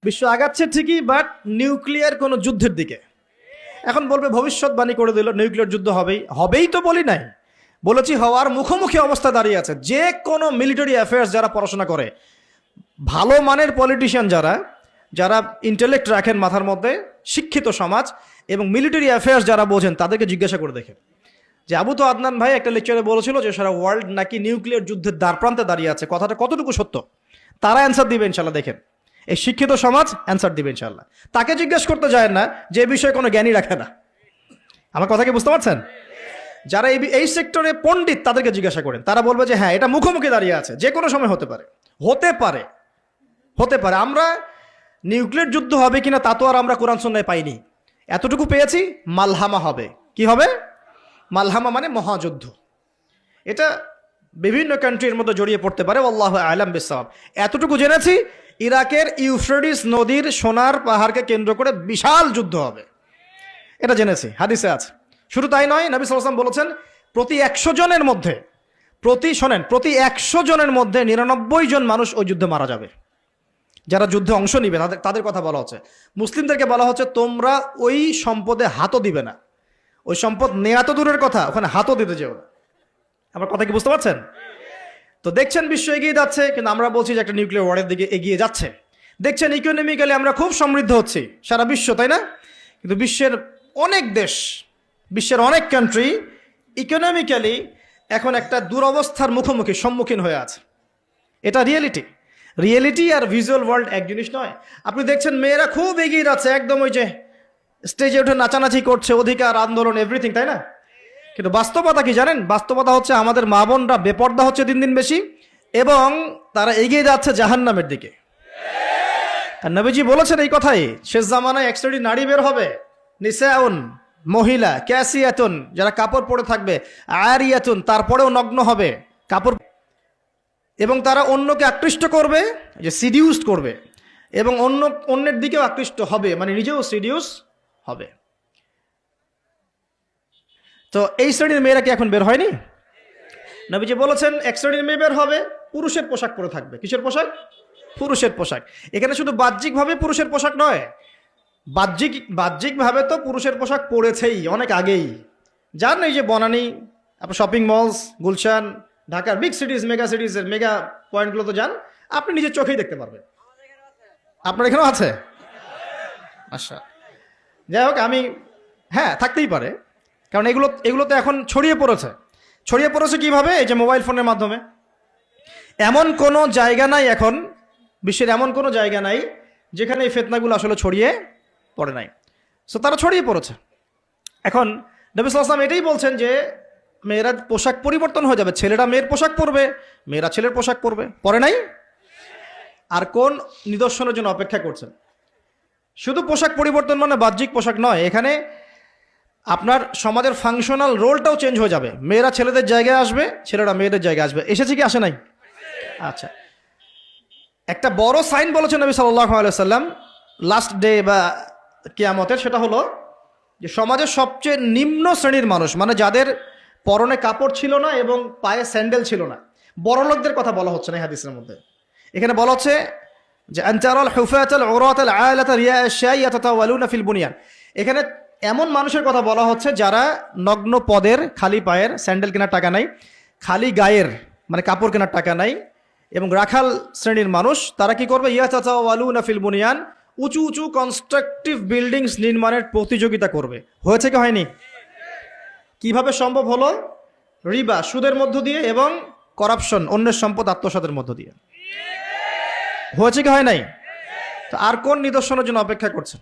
বিশ্ব আগাচ্ছে ঠিকই, বাট নিউক্লিয়ার কোনো যুদ্ধের দিকে। এখন বলবে ভবিষ্যৎবাণী করে দিল নিউক্লিয়ার যুদ্ধ হবেই, হবেই তো বলি নাই, বলেছি হওয়ার মুখোমুখি অবস্থা দাঁড়িয়ে আছে। যে কোনো মিলিটারি অ্যাফেয়ার্স যারা পড়াশোনা করে, ভালো মানের পলিটিশিয়ান যারা যারা ইন্টেলেক্ট রাখেন মাথার মধ্যে, শিক্ষিত সমাজ এবং মিলিটারি অ্যাফেয়ার্স যারা বোঝেন, তাদেরকে জিজ্ঞাসা করে দেখেন যে আবু তো আদনান ভাই একটা লেকচারে বলেছিল যে সারা ওয়ার্ল্ড নাকি নিউক্লিয়ার যুদ্ধের দ্বারপ্রান্তে দাঁড়িয়ে আছে, কথাটা কতটুকু সত্য? তারা অ্যান্সার দিবে ইনশাল্লাহ। দেখেন, এই শিক্ষিত সমাজ অ্যান্সার দিবে ইনশাল্লাহ। তাকে জিজ্ঞেস করতে যায় না যে বিষয়ে কোনো জ্ঞানী রাখে না। আমার কথা কি বুঝতে পারছেন? যারা এই সেক্টরে পণ্ডিত তাদেরকে জিজ্ঞাসা করেন, তারা বলবে যে হ্যাঁ, এটা মুখোমুখি দাঁড়িয়ে আছে, যে কোনো সময় হতে পারে, হতে পারে, হতে পারে। আমরা নিউক্লিয়ার যুদ্ধ হবে কিনা তা তো আর আমরা কোরআন সুন্নাহয় পাইনি। এতটুকু পেয়েছি, মালহামা হবে। কি হবে? মালহামা মানে মহাযুদ্ধ। এটা বিভিন্ন কান্ট্রির মধ্যে জড়িয়ে পড়তে পারে, আল্লাহু আ'লাম বিসসাওয়াব। এতটুকু জেনেছি, ইরাকের ইউফ্রেটিস নদীর সোনার পাহাড়কে কেন্দ্র করে বিশাল যুদ্ধ হবে, এটা জেনেছি, হাদিসে আছে। শুধু তাই নয়, নবী সাল্লাল্লাহু আলাইহি ওয়াসাল্লাম বলেছেন প্রতি 100 জনের মধ্যে, প্রতি 100 জনের মধ্যে 99 জন মানুষ ওই যুদ্ধে মারা যাবে। যারা যুদ্ধে অংশ নিবে তাদের কথা বলা হচ্ছে। মুসলিমদেরকে বলা হচ্ছে তোমরা ওই সম্পদে হাতও দিবে না। ওই সম্পদ নেয়া তো দূরের কথা, ওখানে হাতও দিতে যেও না। আমার কথা কি বুঝতে পারছেন? তো দেখছেন বিশ্ব এগিয়ে যাচ্ছে, কিন্তু আমরা বলছি যে একটা নিউক্লিয়ার ওয়ারের দিকে এগিয়ে যাচ্ছে। দেখছেন ইকোনমিক্যালি আমরা খুব সমৃদ্ধ হচ্ছি, সারা বিশ্ব, তাই না? কিন্তু বিশ্বের অনেক দেশ, বিশ্বের অনেক কান্ট্রি ইকোনমিক্যালি এখন একটা দুরবস্থার সম্মুখীন হয়ে আছে। এটা রিয়েলিটি আর ভিজুয়াল ওয়ার্ল্ড এক জিনিস নয়। আপনি দেখছেন মেয়েরা খুব এগিয়ে যাচ্ছে, একদম ওই যে স্টেজে উঠে নাচানাচি করছে, অধিকার আন্দোলন এভরিথিং, তাই না? কিন্তু বাস্তবতা কি জানেন? বাস্তবতা হচ্ছে আমাদের মা বোনরা বেপর্দা হচ্ছে দিন দিন বেশি, এবং তারা এগিয়ে যাচ্ছে জাহান্নামের দিকে। আর নবীজি বলেছেন এই কথাই, শেষ জামানায় এক শ্রেণীর নারী বের হবে, নিসাউন, মহিলা, ক্যাসিয়াতুন, যারা কাপড় পরে থাকবে, আরিয়াতুন, তারপরেও নগ্ন হবে কাপড়, এবং তারা অন্যকে আকৃষ্ট করবে, যে সিডিউসড করবে, এবং অন্যের দিকেও আকৃষ্ট হবে, মানে নিজেও সিডিউস হবে। তো এই শ্রেণীর মেয়েরা কি এখন বের হয়নি? নবীজি বলেছেন এক শ্রেণীর মেয়ে বের হবে, পুরুষের পোশাক পরে থাকবে। কিসের পোশাক? পুরুষের পোশাক। এখানে শুধু বাহ্যিকভাবে পুরুষের পোশাক নয়, বাহ্যিকভাবে তো পুরুষের পোশাক পরেছেই অনেক আগেই। যান এই যে বনানী, আপনার শপিং মলস, গুলশান, ঢাকার বিগ সিটিজ, মেগা সিটিজের মেগা পয়েন্টগুলো তো যান, আপনি নিজের চোখেই দেখতে পারবেন। আপনার এখানেও আছে? আচ্ছা, যাই হোক, হ্যাঁ, থাকতেই পারে, কারণ এগুলো তো এখন ছড়িয়ে পড়েছে কিভাবে? এই যে মোবাইল ফোনের মাধ্যমে। এমন কোনো জায়গা নাই এখন, বিশ্বের এমন কোনো জায়গা নাই যেখানে এই ফিতনাগুলো আসলে ছড়িয়ে পড়ে নাই। সো তারা ছড়িয়ে পড়েছে। এখন নবী সাল্লাল্লাহু আলাইহি ওয়াসাল্লাম এটাই বলছেন যে মেয়েরা পোশাক পরিবর্তন হয়ে যাবে, ছেলেরা মেয়ের পোশাক পরবে, মেয়েরা ছেলের পোশাক পরবে। পরে নাই? আর কোন নিদর্শনের জন্য অপেক্ষা করছেন? শুধু পোশাক পরিবর্তন মানে বাহ্যিক পোশাক নয়, এখানে আপনার সমাজের ফাংশনাল রোলটাও চেঞ্জ হয়ে যাবে। মেয়েরা ছেলেদের জায়গায় আসবে, ছেলেরা মেয়েদের জায়গায় আসবে। এসেছে কি আসে নাই? আচ্ছা, একটা বড় সাইন বলেছেন নবী সাল্লাল্লাহু আলাইহি ওয়াসাল্লাম লাস্ট ডে বা কিয়ামতের, সেটা হলো যে সমাজের সবচেয়ে নিম্ন শ্রেণীর মানুষ, মানে যাদের পরনে কাপড় ছিল না এবং পায়ে স্যান্ডেল ছিল না, বড় লোকদের কথা বলা হচ্ছে না এই হাদিসের মধ্যে। এখানে বলা হচ্ছে যে আনতারাল হুফাতাল উরাতাল আলাতা রিয়াশাই ইয়াতাতাওয়ালুনা ফিল বুনিয়ান। এখানে এমন মানুষের কথা বলা হচ্ছে যারা নগ্ন পদের, খালি পায়ের, স্যান্ডেল কেনার টাকা নাই, খালি গায়ের মানে কাপড় কেনার টাকা নাই, এবং রাখাল শ্রেণীর মানুষ। তারা কি করবে? ইয়াতাতাওয়ালুনা ফিল বুনিয়ান, উঁচু উঁচু কনস্ট্রাকটিভ বিল্ডিংস নির্মাণের প্রতিযোগিতা করবে। হয়েছে কি হয়নি? কিভাবে সম্ভব হলো? রিবা, সুদের মধ্য দিয়ে, এবং করাপশন, অন্যের সম্পদ আত্মসাতের মধ্য দিয়ে। হয়েছে কি হয় নাই? তো আর কোন নিদর্শনের জন্য অপেক্ষা করছেন?